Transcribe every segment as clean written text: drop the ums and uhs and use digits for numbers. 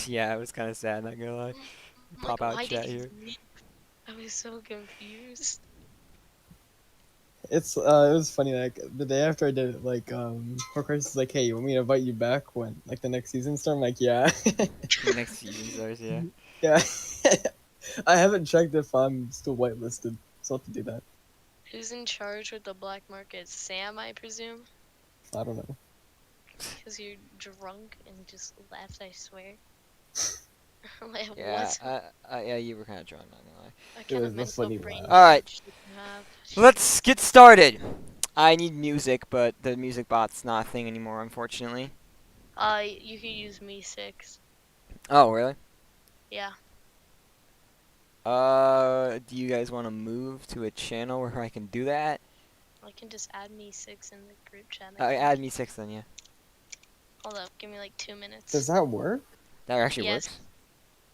Yeah, it was kind of sad, not gonna lie. I'm Pop like, out why did chat he here. leave? I was so confused. It was funny. Like the day after I did it, like Horcrux is like, "Hey, you want me to invite you back when like the next season starts?" I'm like, "Yeah, The next season starts, yeah. yeah." I haven't checked if I'm still whitelisted, so I'll have to do that. Who's in charge with the black market? Sam, I presume? I don't know. Because you're drunk and just left, I swear. Like, Yeah, what? yeah, you were kind of drunk, not gonna lie. What It kind was of the mental funny brain laugh. Alright, damage did you have? let's get started. I need music, but the music bot's not a thing anymore, unfortunately. You can use me 6. Oh, really? Yeah. Do you guys want to move to a channel where I can do that? I can just add me 6 in the group chat. Add me 6 then, yeah. Hold up, give me like 2 minutes. Does that work? That actually Yes. works.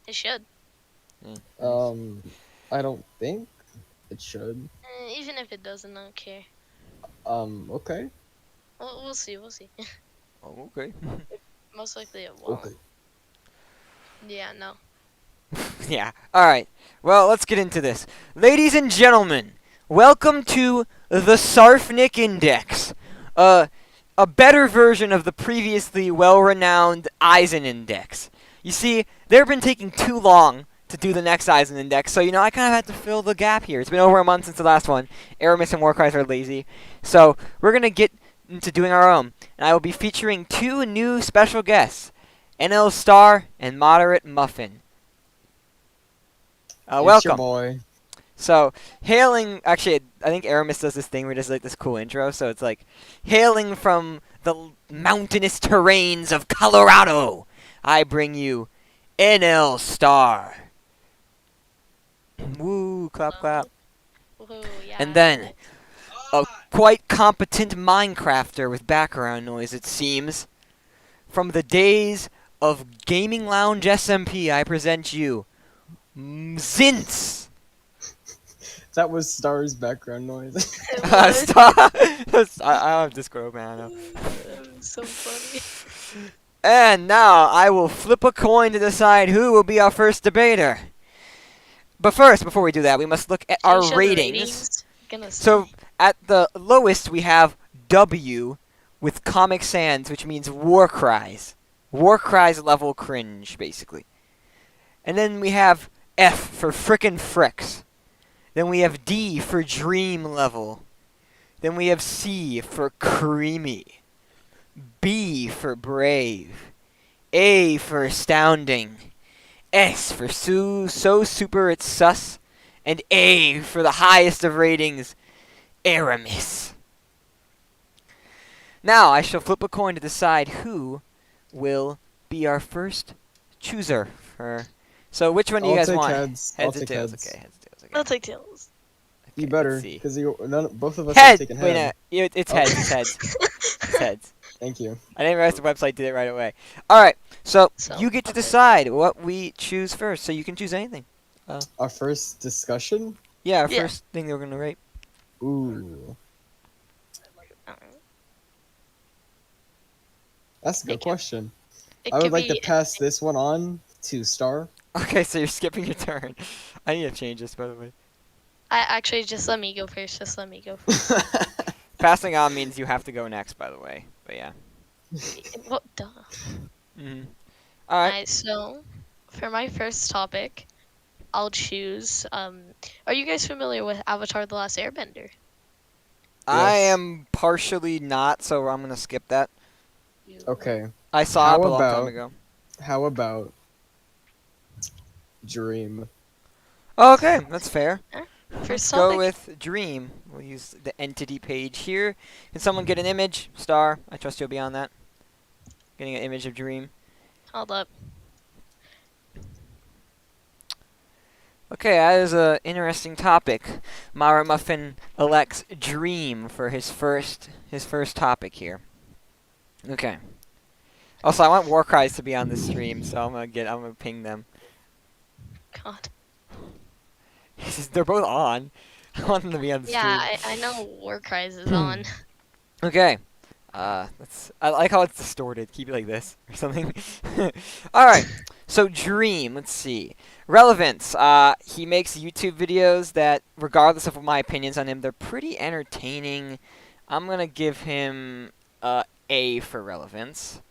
It should. Yeah, nice. I don't think it should. Even if it doesn't, I don't care. Okay. We'll see, we'll see. Oh, okay. Most likely it won't. Okay. Yeah, no. Yeah. Alright. Well, let's get into this. Ladies and gentlemen, welcome to the Sarfnic Index. A better version of the previously well-renowned Eisen Index. You see, they've been taking too long to do the next Eisen Index, so, you know, I kind of had to fill the gap here. It's been over a month since the last one. Aramis and Warcries are lazy. So, we're going to get into doing our own. And I will be featuring 2 new special guests, NL Star and Moderate Muffin. It's your Welcome. boy. So, hailing, actually, I think Aramis does this thing where he does like this cool intro. So it's like, hailing from the mountainous terrains of Colorado, I bring you NL Star. Woo, clap, clap. Woohoo, yeah. And then, a quite competent Minecrafter with background noise, it seems. From the days of Gaming Lounge SMP, I present you Zinz. That was Star's background noise. Stop. I have Discord, man. I know. That was so funny. And now I will flip a coin to decide who will be our first debater. But first, before we do that, we must look at Can you our show the ratings. Goodness. So at the lowest, we have W with Comic Sans, which means War Cries. War Cries level cringe, basically. And then we have F for Frickin' Fricks. Then we have D for Dream level. Then we have C for Creamy. B for Brave. A for Astounding. S for So Super It's Sus. And A for the highest of ratings, Aramis. Now I shall flip a coin to decide who will be our first chooser. So which one do you I'll guys take want? heads. I'll Heads or take tails? heads. Okay, heads or tails. Okay. I'll take tails. You Okay, better, let's see. because both of us have Head! taken Wait, head. no, it's Oh. heads, it's heads. It's heads. Thank you. I didn't realize the website did it right away. Alright, so So, you get to okay. decide what we choose first, so you can choose anything. Our first discussion? Yeah, our Yeah. first thing that we're going to rate. Ooh. That's a good Thank you. question. It I would could like to be pass this one on to Star. Okay, so you're skipping your turn. I need to change this, by the way. actually, just let me go first. Just let me go first. Passing on means you have to go next, by the way. But yeah. Well, duh. Mm-hmm. Alright. Alright, so for my first topic, I'll choose. Are you guys familiar with Avatar: The Last Airbender? I Yes. am partially not, so I'm going to skip that. Okay. I saw How it a long time about- ago. How about Dream? Okay, that's fair. First Let's go topic. with Dream. We'll use the entity page here. Can someone get an image? Star, I trust you'll be on that. Getting an image of Dream. Hold up. Okay, that is an interesting topic. Mara Muffin elects Dream for his first topic here. Okay. Also, I want Warcries to be on the stream, so I'm gonna ping them. God. They're both on. I want them to be on the stream. Yeah, I know Warcries is on. Okay. I like how it's distorted. Keep it like this or something. All right. So Dream, let's see. Relevance. He makes YouTube videos that, regardless of my opinions on him, they're pretty entertaining. I'm gonna give him A for relevance.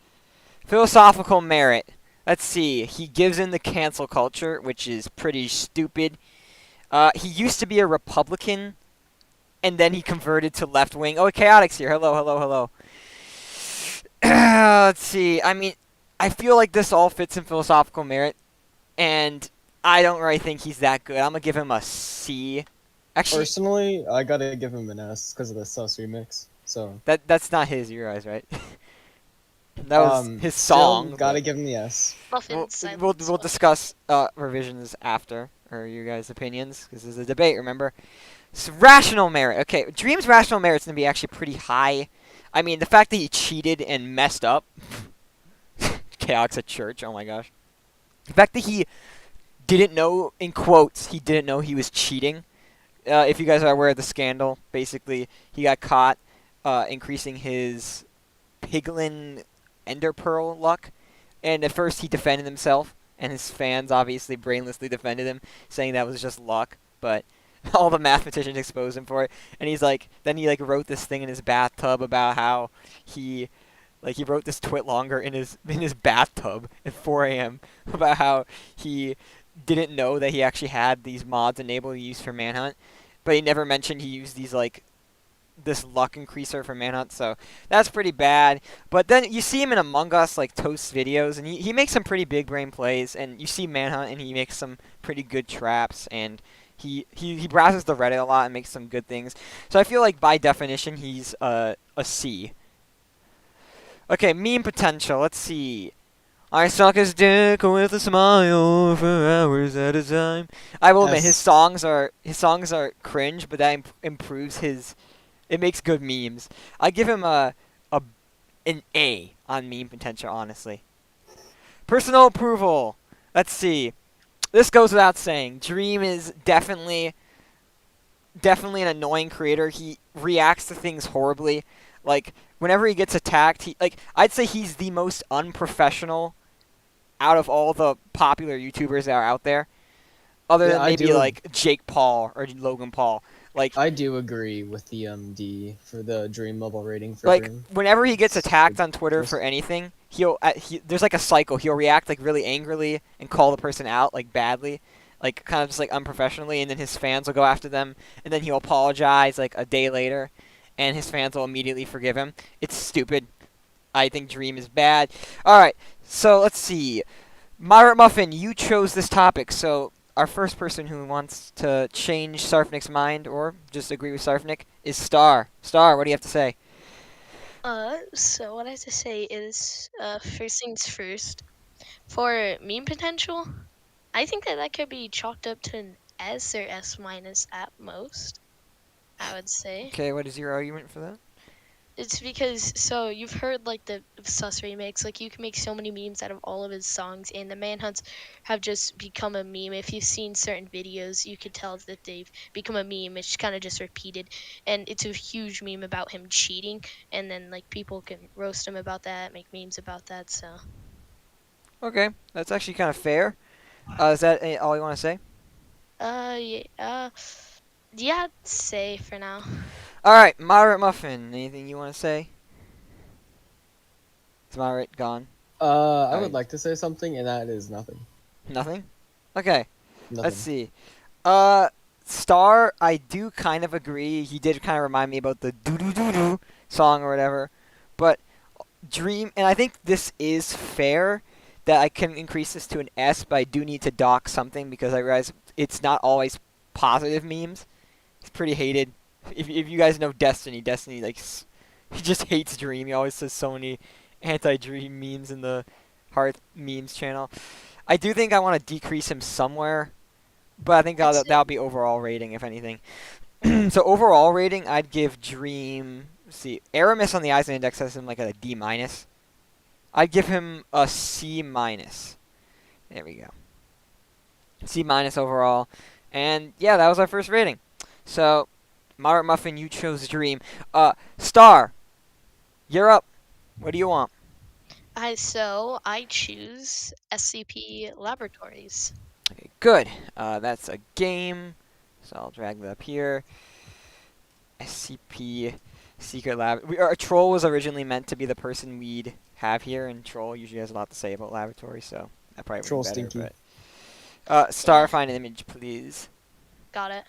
Philosophical merit. Let's see. He gives in the cancel culture, which is pretty stupid. He used to be a Republican, and then he converted to left wing. Oh, Chaotic's here. Hello, hello, hello. Let's see. I mean, I feel like this all fits in philosophical merit, and I don't really think he's that good. I'm gonna give him a C. Actually, Personally, I gotta give him an S because of the Sus remix. So that's not his, you guys, right? That was his still song. gotta but give him the S. Muffin we'll silence. we'll discuss revisions after, or you guys' opinions, because there's a debate. Remember, rational merit. Okay, Dream's rational merit's gonna be actually pretty high. I mean, the fact that he cheated and messed up. Chaos at church. Oh my gosh. The fact that he didn't know, in quotes, he didn't know he was cheating. If you guys are aware of the scandal, basically he got caught increasing his Piglin Ender Pearl luck, and at first he defended himself, and his fans obviously brainlessly defended him, saying that was just luck. But all the mathematicians exposed him for it, and then he wrote this thing in his bathtub about how he wrote this twit longer in his bathtub at 4 a.m. about how he didn't know that he actually had these mods enabled to use for Manhunt, but he never mentioned he used these this luck increaser for Manhunt, so that's pretty bad. But then you see him in Among Us Toast videos, and he makes some pretty big brain plays, and you see Manhunt and he makes some pretty good traps, and he browses the Reddit a lot and makes some good things. So I feel like by definition he's a C. Okay, meme potential. Let's see. I suck his dick with a smile for hours at a time. I will admit his songs are cringe, but that improves his. It makes good memes. I give him an A on meme potential, honestly. Personal approval. Let's see. This goes without saying. Dream is definitely an annoying creator. He reacts to things horribly. Whenever he gets attacked, I'd say he's the most unprofessional out of all the popular YouTubers that are out there, other than maybe Jake Paul or Logan Paul. I do agree with the D for the Dream level rating for Dream. Whenever he gets attacked on Twitter for anything, there's a cycle. He'll react really angrily and call the person out badly, kind of just unprofessionally, and then his fans will go after them, and then he'll apologize a day later, and his fans will immediately forgive him. It's stupid. I think Dream is bad. Alright, so let's see. Moderate Muffin, you chose this topic, so our first person who wants to change Sarfnic's mind, or just agree with Sarfnic, is Star. Star, what do you have to say? So what I have to say is, first things first. For meme potential, I think that could be chalked up to an S or S minus at most, I would say. Okay, what is your argument for that? It's because, so you've heard the Sus remix, you can make so many memes out of all of his songs, and the Manhunts have just become a meme. If you've seen certain videos, you could tell that they've become a meme. It's kind of just repeated, and it's a huge meme about him cheating, and then people can roast him about that, make memes about that, so. Okay, that's actually kind of fair. Is that all you want to say? Yeah, I'd say for now. Alright, Moderate Muffin, anything you want to say? Is Moderate gone? I would like to say something, and that is nothing. Nothing? Okay, Nothing. let's see. Star, I do kind of agree. He did kind of remind me about the doo-doo-doo-doo song or whatever. But Dream, and I think this is fair that I can increase this to an S, but I do need to dock something because I realize it's not always positive memes. It's pretty hated. If you guys know Destiny he just hates Dream. He always says so many anti-Dream memes in the Hearth memes channel. I do think I want to decrease him somewhere, but I think that'll be overall rating, if anything. So overall rating, I'd give Dream. Let's see, Aramis on the Eisner Index has him at a D minus. I'd give him a C minus. There we go. C minus overall, and yeah, that was our first rating. So. Moderate Muffin, you chose Dream. Star, you're up. What do you want? I choose SCP Laboratories. Okay, good. That's a game. So I'll drag that up here. SCP Secret Lab. Troll was originally meant to be the person we'd have here, and Troll usually has a lot to say about laboratory, so that probably would Troll be better. stinky. But Star, Yeah. find an image, please. Got it.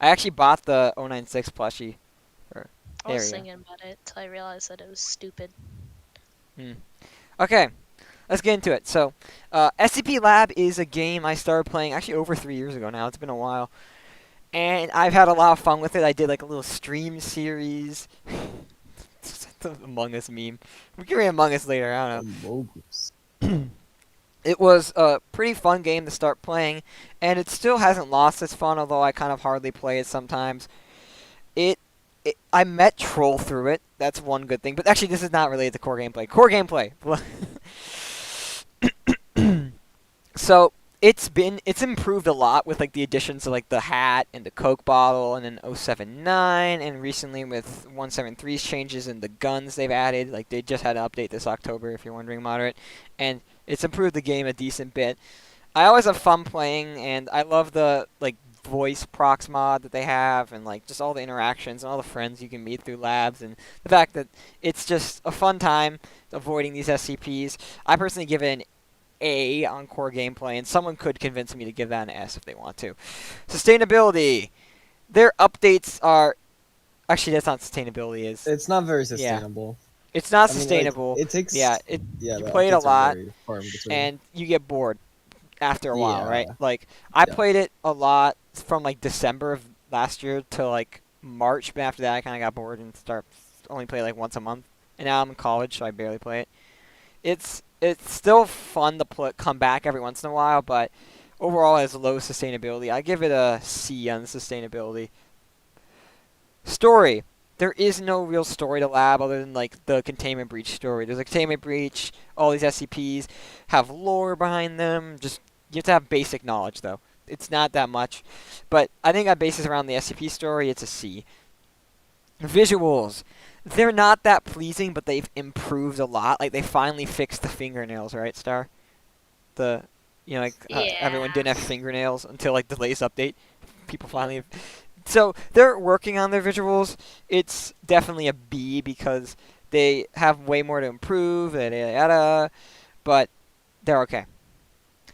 I actually bought the 096 plushie. I was There we go. thinking about it till I realized that it was stupid. Okay, let's get into it. So, SCP Lab is a game I started playing actually over 3 years ago now. It's been a while. And I've had a lot of fun with it. I did like a little stream series. The Among Us meme. We can read Among Us later, I don't know. Amogus. It was a pretty fun game to start playing, and it still hasn't lost its fun, although I kind of hardly play it sometimes. I met Troll through it. That's one good thing. But actually, this is not related to core gameplay. Core gameplay. So it's improved a lot with like the additions of like the hat and the Coke bottle, and then 079, and recently with 173's changes in the guns they've added. Like they just had an update this October, if you're wondering, moderate, and it's improved the game a decent bit. I always have fun playing, and I love the like voice prox mod that they have, and like just all the interactions and all the friends you can meet through labs, and the fact that it's just a fun time avoiding these SCPs. I personally give it an A on core gameplay, and someone could convince me to give that an S if they want to. Sustainability. Their updates are actually that's not sustainability. It's not very sustainable. It's not I mean, like, sustainable. it takes. Yeah, Yeah, you the play it a updates are lot, very far in between. and you get bored after a while, right? Yeah. Like I Yeah. played it a lot from like December of last year to like March, but after that I kind of got bored and only play like once a month. And now I'm in college, so I barely play it. It's still fun to come back every once in a while, but overall it has low sustainability. I give it a C on sustainability. Story. There is no real story to Lab other than like the containment breach story. There's a containment breach. All these SCPs have lore behind them. Just you have to have basic knowledge though. It's not that much, but I think I base it around the SCP story. It's a C. Visuals. They're not that pleasing, but they've improved a lot. Like they finally fixed the fingernails, right, Star? Like everyone Yeah. didn't have fingernails until like the latest update. People finally. So they're working on their visuals. It's definitely a B because they have way more to improve. Yada yada yada, but they're okay.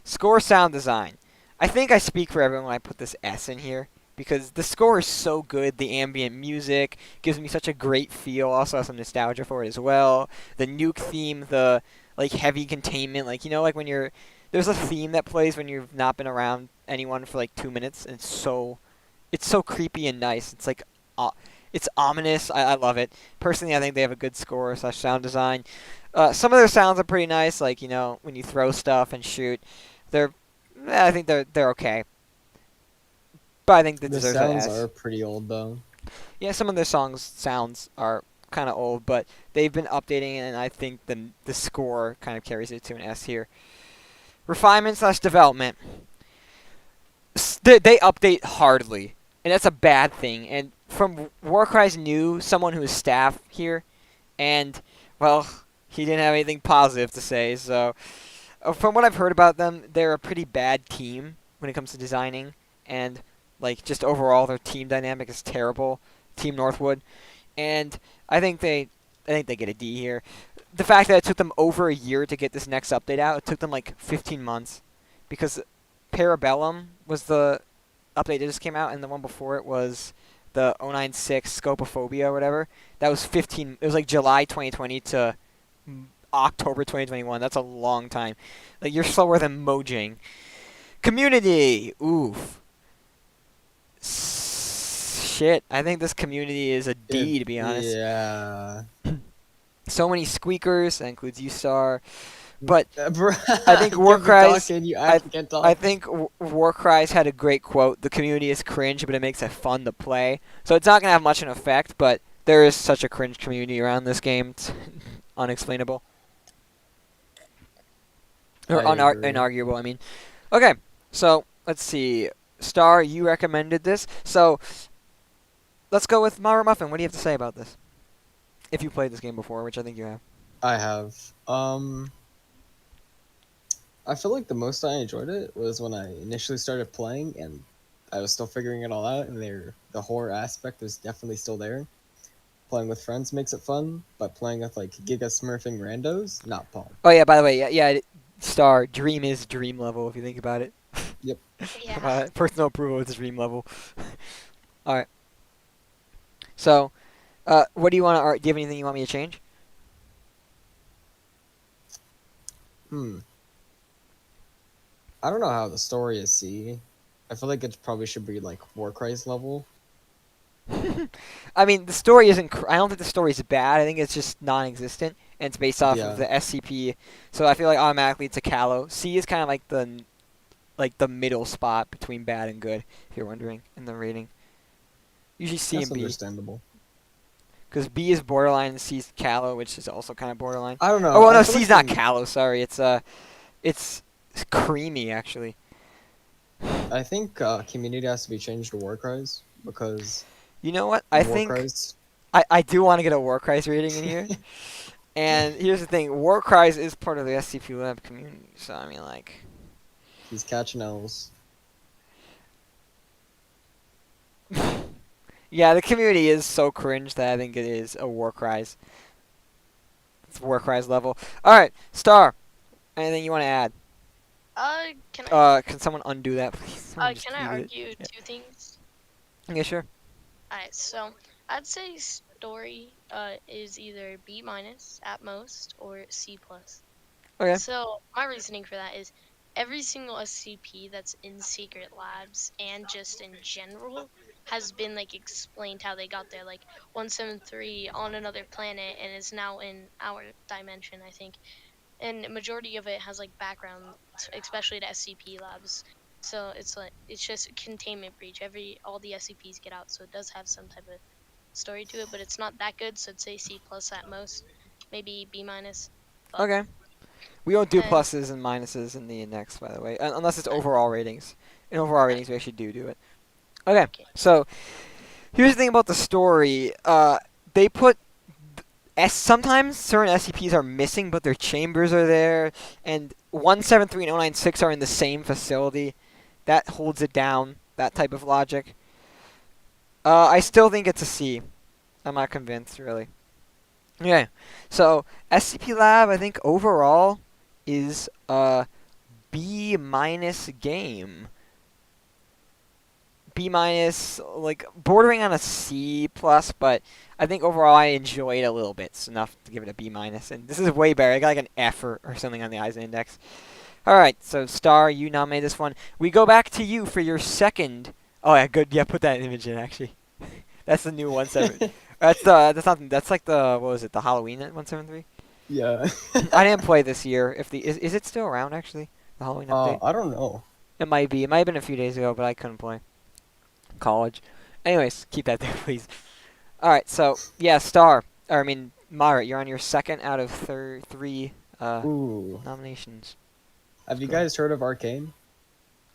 Score sound design. I think I speak for everyone when I put this S in here because the score is so good. The ambient music gives me such a great feel. Also has some nostalgia for it as well. The nuke theme, the like heavy containment, like like when there's a theme that plays when you've not been around anyone for like 2 minutes, and it's so creepy and nice. It's like it's ominous. I love it. Personally, I think they have a good score / sound design. Some of their sounds are pretty nice, like when you throw stuff and shoot. I think they're okay. But I think they The deserve sounds an S. are pretty old though. Yeah, some of their sounds are kind of old, but they've been updating, and I think the score kind of carries it to an S here. Refinement / development. They update hardly, and that's a bad thing. And from Warcry's knew someone who is staff here, and well, he didn't have anything positive to say. So, from what I've heard about them, they're a pretty bad team when it comes to designing, and like just overall, their team dynamic is terrible. Team Northwood, and I think they get a D here. The fact that it took them over a year to get this next update out, it took them like 15 months, because Parabellum was the update that just came out, and the one before it was the 096 Scopophobia or whatever. That was 15. It was like July 2020 to October 2021. That's a long time. Like you're slower than Mojang. Community. Oof. Shit. I think this community is a D, to be honest. Yeah. So many squeakers. That includes U-Star. But I think Warcry's. I I think Warcry's had a great quote. The community is cringe, but it makes it fun to play. So it's not gonna have much of an effect, but there is such a cringe community around this game. It's unexplainable. Or inarguable, I mean. Okay, so let's see. Star, you recommended this. So let's go with Mara Muffin. What do you have to say about this? If you played this game before, which I think you have. I have. I feel like the most I enjoyed it was when I initially started playing and I was still figuring it all out, and the horror aspect is definitely still there. Playing with friends makes it fun, but playing with like Giga Smurfing randos, not fun. Oh yeah, by the way, yeah, Star Dream is dream level if you think about it. Yep. Yeah. Personal approval is dream level. All right. So, what do you want to? Do you have anything you want me to change? Hmm. I don't know how the story is C. I feel like it probably should be like Warcry's level. I mean, the story isn't. I don't think the story is bad. I think it's just non-existent, and it's based off of Yeah, the SCP. So I feel like automatically it's a Callow. C is kind of like the middle spot between bad and good. If you're wondering in the rating, usually C that's and B, understandable. because B is borderline and C is Callow, which is also kind of borderline. I don't Oh know. well, I no, feel C's like not in, Callow. Sorry, it's creamy actually. I think community has to be changed to Warcries because You know what? I think Warcries. I do want to get a Warcries rating in here. And here's the thing: Warcries is part of the SCP Lab community, so I mean, like, He's catching L's. yeah, the community is so cringe that I think it is a Warcries. It's Warcries level. All right, Star. Anything you want to add? Can I Can someone undo that, please? Someone just can I deleted it. argue two things? Yeah, sure. Alright, so I'd say story is either B minus at most or C plus. Okay. So my reasoning for that is every single SCP that's in secret labs and just in general has been like explained how they got there. Like 173 on another planet and is now in our dimension, I think. And majority of it has like background, especially the SCP labs. So it's like it's just containment breach. All the SCPs get out, so it does have some type of story to it, but it's not that good. So I'd say C plus at most, maybe B minus. But, Okay. We don't do and pluses and minuses in the index, by the way, unless it's overall ratings. In overall ratings, we actually do it. Okay. okay. So here's the thing about the story. They put sometimes certain SCPs are missing, but their chambers are there, and 173 and 096 are in the same facility. That holds it down. That type of logic. I still think it's a C. I'm not convinced, really. Okay, so SCP Lab, I think overall is a B minus game. B minus, like bordering on a C plus, but I think overall I enjoy it a little bit. It's enough to give it a B minus, and this is way better. I got like an F or something on the Eisen index. All right, so Star, you nominated this one. We go back to you for your second. Oh yeah, good. Yeah, put that image in actually. That's the new 17. That's like the what was it? The Halloween at 173. Yeah. I didn't play this year. If the is it still around actually? The Halloween update. I don't know. It might be. It might have been a few days ago, but I couldn't play. College. Anyways, keep that there, please. All right, so yeah, Star. Or I mean, Marit, you're on your second out of three Ooh. nominations. Have you Go. guys heard of Arcane?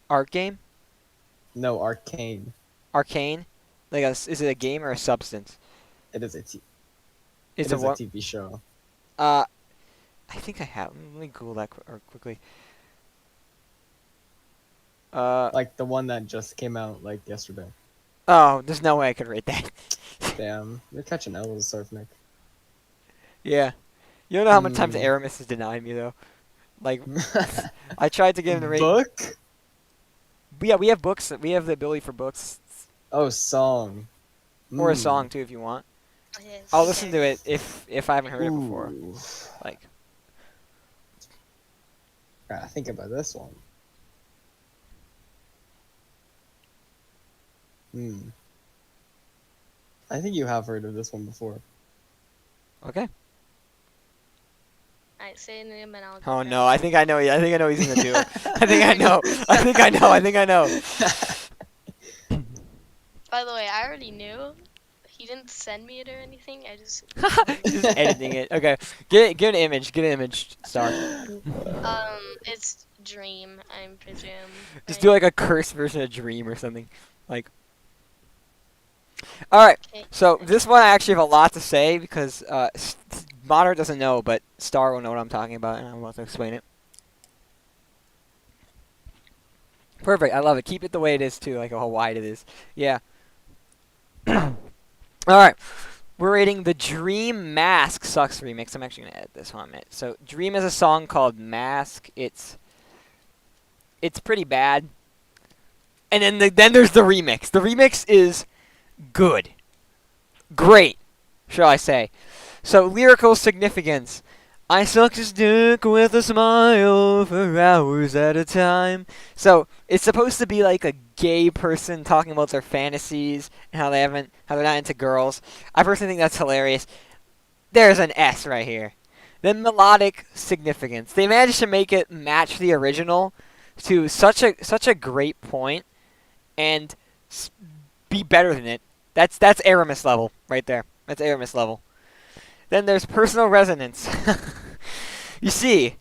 Art game, No, Arcane. Arcane. Like, is it a game or a substance? It is It's it a is what? a TV show. I think I have. Let me Google that quickly. Like the one that just came out like yesterday. Oh, there's no way I could rate that. Damn, you're catching L's, Sarfnic. Yeah. You don't know how many times Hmm. Aramis has denied me though. Like, I tried to get him to rate. Book? But yeah, we have books. We have the ability for books Oh, song. or a Hmm. song too if you want. Yes, I'll listen to okay. it if I haven't heard it before. Ooh. Like, Gotta think about this one. Hmm. I think you have heard of this one before. okay. Alright, say the name and I'll go Oh first. no, I think I know. I think I know what he's gonna do. I think I know. I think I know. I think I know. By the way, I already knew. He didn't send me it or anything. I just He's just editing it. Okay, get an image. Get an image. Star. it's Dream, I presume. Just right? do like a cursed version of Dream or something. Like. All right. Okay. So this one I actually have a lot to say because Moderate doesn't know, but Star will know what I'm talking about, and I'm about to explain it. Perfect. I love it. Keep it the way it is too, like how wide it is. Yeah. All right. We're rating the Dream Mask Sucks remix. I'm actually gonna edit this one a minute. So Dream has a song called Mask. It's pretty bad. And then there's the remix. The remix is good, great, shall I say? So lyrical significance. I suck his dick with a smile for hours at a time. So it's supposed to be like a gay person talking about their fantasies and how they're not into girls. I personally think that's hilarious. There's an S right here. Then melodic significance. They managed to make it match the original to such a great point and be better than it. That's Aramis level right there. That's Aramis level. Then there's personal resonance. You see,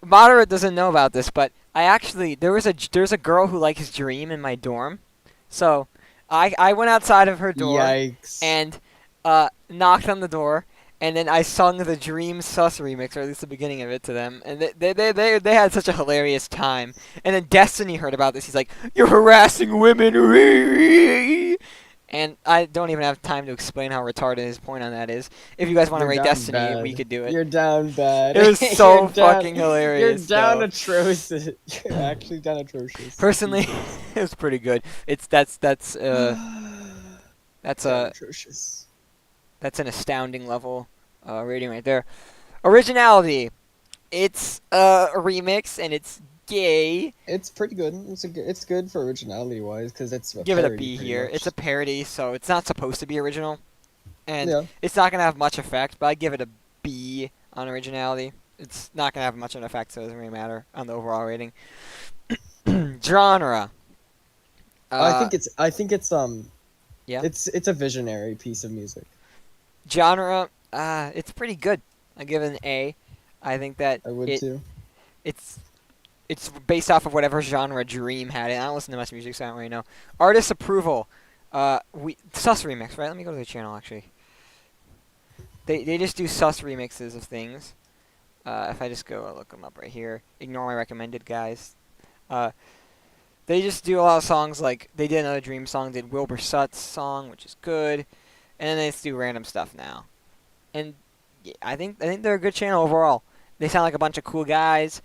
Moderate doesn't know about this, but there's a girl who likes Dream in my dorm. So I went outside of her door Yikes. and knocked on the door, and then I sung the Dream Sus remix, or at least the beginning of it, to them, and they had such a hilarious time. And then Destiny heard about this. He's like, "You're harassing women." And I don't even have time to explain how retarded his point on that is. If you guys want to You're rate down Destiny, bad. we could do it. You're down bad. It was so You're down- fucking hilarious. You're down though. atrocious. You're actually down atrocious. Personally, Jesus. it was pretty good. That's atrocious. that's an astounding level rating right there. Originality. It's a remix and it's gay. It's pretty good. It's good for originality wise because it's a Give it a parody, B pretty here. much. It's a parody, so it's not supposed to be original, and Yeah. it's not gonna have much effect. But I give it a B on originality. It's not gonna have much of an effect, so it doesn't really matter on the overall rating. Genre. I think it's Yeah. It's a visionary piece of music. Genre. It's pretty good. I give it an A. I think that I would too. it's based off of whatever genre Dream had. And I don't listen to much music, so I don't really know. Artist approval. Sus remix, right? Let me go to the channel actually. They just do sus remixes of things. If I just go look them up right here, ignore my recommended guys. They just do a lot of songs, like they did another Dream song, did Wilbur Sut's song, which is good, and then they just do random stuff now. And yeah, I think they're a good channel overall. They sound like a bunch of cool guys.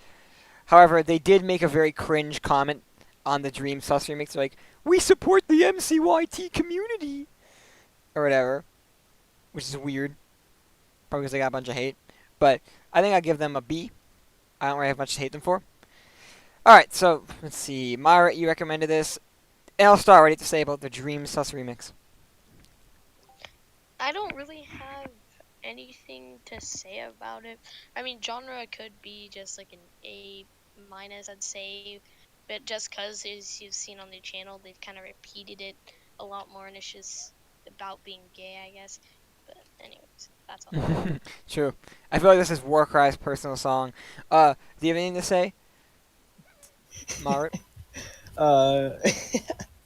However, they did make a very cringe comment on the Dream Sus remix, like, "We support the MCYT community," or whatever, which is weird. Probably because they got a bunch of hate. But I think I'll give them a B. I don't really have much to hate them for. Alright, so, let's see. Myra, you recommended this. L-Star, what do you have to say about the Dream Sus remix? I don't really have anything to say about it. I mean, genre could be just like an A minus, I'd say, but just because, as you've seen on the channel, they've kind of repeated it a lot more, and it's just about being gay, I guess. But anyways, that's all. True. I feel like this is Warcry's personal song. Do you have anything to say, Myra?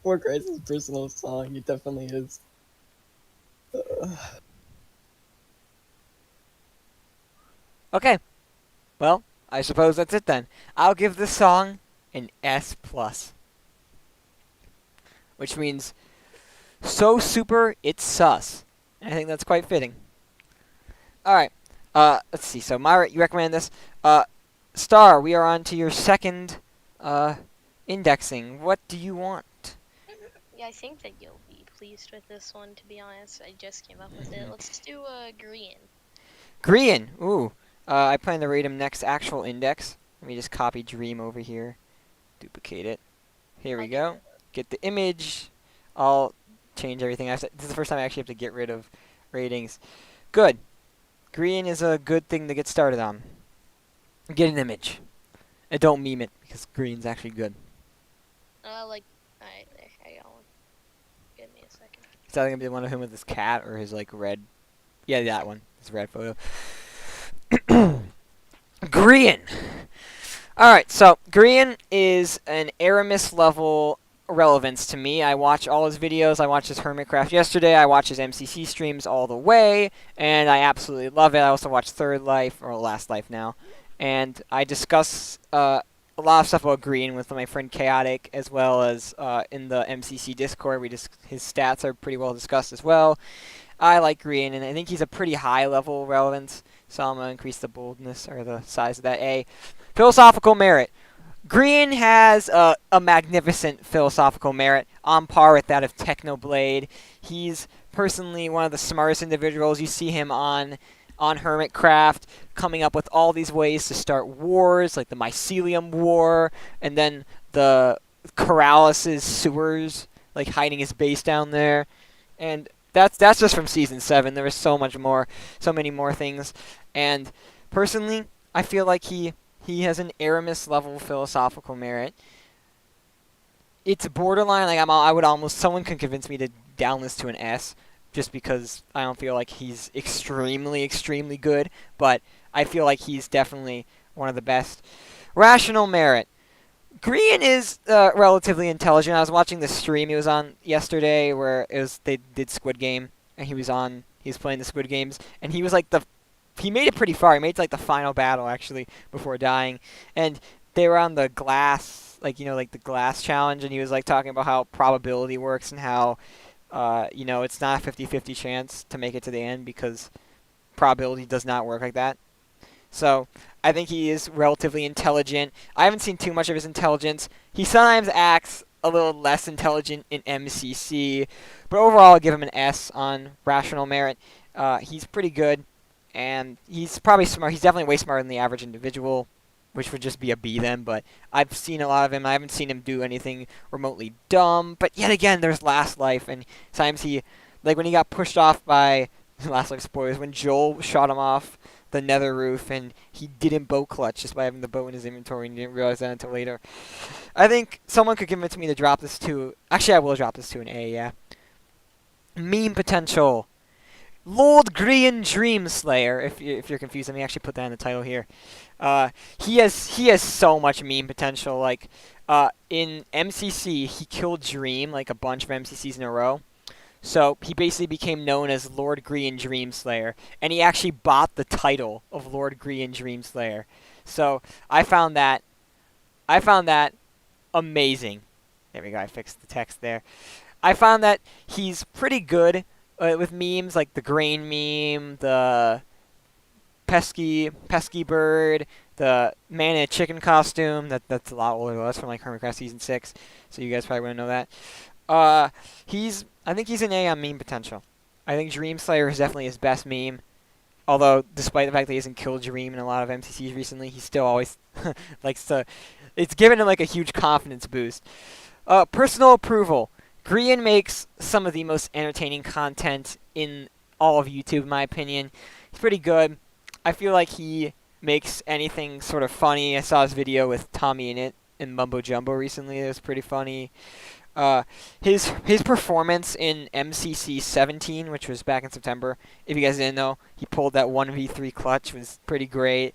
More Christ's personal song. It definitely is. Okay. Well, I suppose that's it then. I'll give this song an S+. Which means so super it's sus. And I think that's quite fitting. Alright. Let's see. So Myra, you recommend this. Star, we are on to your second indexing. What do you want? Yeah, I think that you'll be pleased with this one, to be honest. I just came up with it. Let's do green. Green. Ooh. I plan to rate him next actual index. Let me just copy Dream over here. Duplicate it. Here we go. Get the image. I'll change everything. This is the first time I actually have to get rid of ratings. Good. Green is a good thing to get started on. Get an image. And don't meme it, because green's actually good. Alright, there I got one. Give me a second. It's either going to be one of him with his cat or his, like, red... Yeah, that one. His red photo. Green. Alright, so Green is an Aramis level relevance to me. I watch all his videos. I watched his Hermitcraft yesterday. I watch his MCC streams all the way, and I absolutely love it. I also watch Third Life, or Last Life now, and I discuss a lot of stuff about Green with my friend Chaotic, as well as in the MCC Discord. His stats are pretty well discussed as well. I like Green, and I think he's a pretty high level relevance, so I'm going to increase the boldness or the size of that A. Philosophical merit. Green has a magnificent philosophical merit on par with that of Technoblade. He's personally one of the smartest individuals. You see him on Hermitcraft coming up with all these ways to start wars, like the Mycelium War, and then the Corrales' sewers, like hiding his base down there. And that's just from Season 7. There was so much more, so many more things. And personally, I feel like he has an Aramis level philosophical merit. It's borderline. Like I would almost. Someone can convince me to down this to an S, just because I don't feel like he's extremely, extremely good. But I feel like he's definitely one of the best. Rational merit. Green is relatively intelligent. I was watching the stream he was on yesterday, where they did Squid Game, and he was playing the Squid Games, and he was like he made it pretty far. He made it to, like, the final battle, actually, before dying. And they were on the glass, like the glass challenge, and he was, like, talking about how probability works and how, it's not a 50-50 chance to make it to the end because probability does not work like that. So I think he is relatively intelligent. I haven't seen too much of his intelligence. He sometimes acts a little less intelligent in MCC, but overall I'll give him an S on rational merit. He's pretty good. And he's probably smart. He's definitely way smarter than the average individual, which would just be a B then. But I've seen a lot of him. I haven't seen him do anything remotely dumb. But yet again, there's Last Life, and sometimes like when he got pushed off by Last Life spoilers, when Joel shot him off the nether roof, and he didn't boat clutch just by having the boat in his inventory, and he didn't realize that until later. I think someone could convince me to drop this to. Actually, I will drop this to an A. Yeah. Meme potential. Lord Green Dreamslayer. If you're confused, let me actually put that in the title here. He has so much meme potential. Like in MCC, he killed Dream like a bunch of MCCs in a row. So he basically became known as Lord Green Dreamslayer, and he actually bought the title of Lord Green Dreamslayer. So I found that amazing. There we go. I fixed the text there. I found that he's pretty good with memes, like the grain meme, the pesky bird, the man in a chicken costume. That's a lot older. That's from like Hermitcraft Season 6, so you guys probably wouldn't know that. I think he's an A on meme potential. I think Dreamslayer is definitely his best meme. Although, despite the fact that he hasn't killed Dream in a lot of MCCs recently, he still always likes to. It's given him like a huge confidence boost. Personal approval. Grian makes some of the most entertaining content in all of YouTube, in my opinion. He's pretty good. I feel like he makes anything sort of funny. I saw his video with Tommy in it in Mumbo Jumbo recently. It was pretty funny. His performance in MCC 17, which was back in September, if you guys didn't know, he pulled that 1v3 clutch, was pretty great.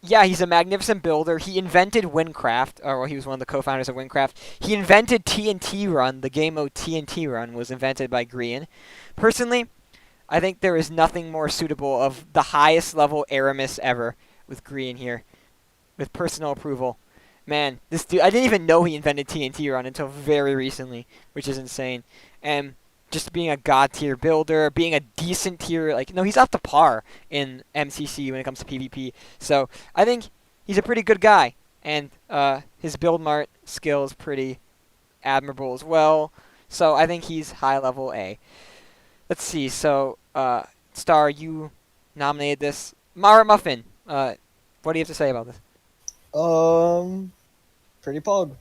Yeah, he's a magnificent builder. He invented Windcraft, or he was one of the co-founders of Windcraft. He invented TNT Run. The game mode TNT Run was invented by Grian. Personally, I think there is nothing more suitable of the highest level Aramis ever with Grian here, with personal approval. Man, this dude, I didn't even know he invented TNT Run until very recently, which is insane. And just being a god tier builder, being a decent tier, he's up to par in MCC when it comes to PvP. So I think he's a pretty good guy, and his build mart skill is pretty admirable as well. So I think he's high level A. Let's see. So Star, you nominated this. Mara Muffin. What do you have to say about this? Pretty pog.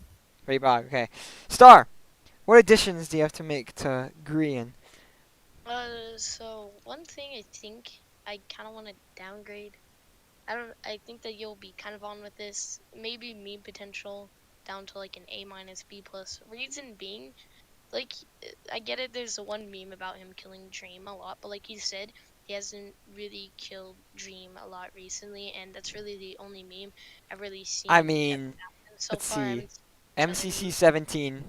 Pretty bog. Okay. Star. What additions do you have to make to Grian? So one thing I think I kind of want to downgrade. I think that you'll be kind of on with this. Maybe meme potential down to like an A minus B plus. Reason being, like, I get it. There's one meme about him killing Dream a lot, but like you said, he hasn't really killed Dream a lot recently, and that's really the only meme I've really seen. I mean, So let's far, I see. haven't MCC 17,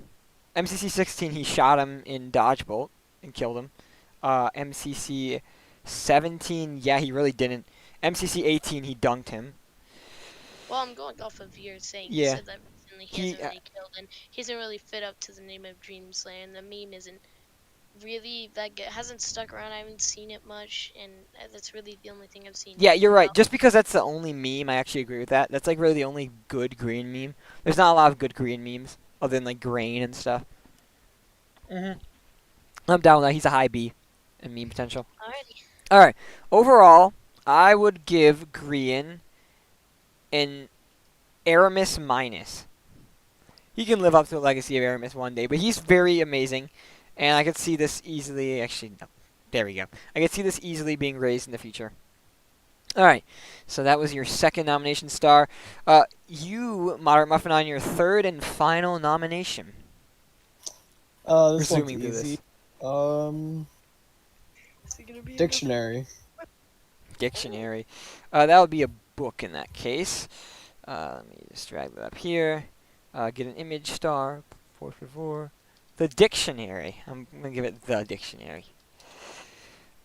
MCC 16 he shot him in dodgebolt and killed him. MCC 17, yeah, he really didn't. MCC 18 he dunked him. Well, I'm going off of your saying. You Yeah. said that recently he He hasn't really killed, and he hasn't really fit up to the name of Dream Slayer, and the meme isn't really that good. Hasn't stuck around. I haven't seen it much, and that's really the only thing I've seen. Yeah, you're right. about. Just because that's the only meme, I actually agree with that. That's like really the only good green meme. There's not a lot of good green memes other than like grain and stuff. I'm down with that. He's a high B in meme potential. Alrighty. All right. Overall, I would give Green an Aramis minus. He can live up to the legacy of Aramis one day, but he's very amazing, and I could see this easily. Actually, no. There we go. I could see this easily being raised in the future. All right, so that was your second nomination star. You, Moderate Muffin, on your third and final nomination. This one's Resuming through easy. this. Is it gonna be Dictionary. Dictionary. That would be a book in that case. Let me just drag that up here. Get an image star. 444. The dictionary. I'm going to give it the dictionary.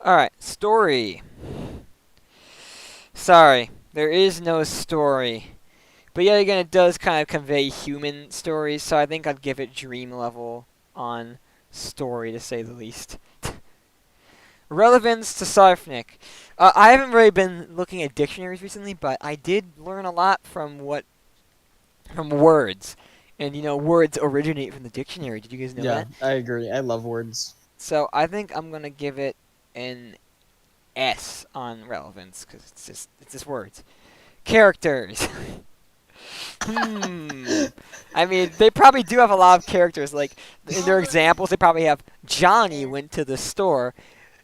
Alright, story. Sorry, there is no story. But yet again, it does kind of convey human stories, so I think I'd give it dream level on story, to say the least. Relevance to Sarfnic. I haven't really been looking at dictionaries recently, but I did learn a lot from words. And, you know, words originate from the dictionary. Did you guys know Yeah, that? I agree. I love words. So I think I'm going to give it an S on relevance, because it's just words. Characters. I mean, they probably do have a lot of characters. Like, in their examples, they probably have Johnny went to the store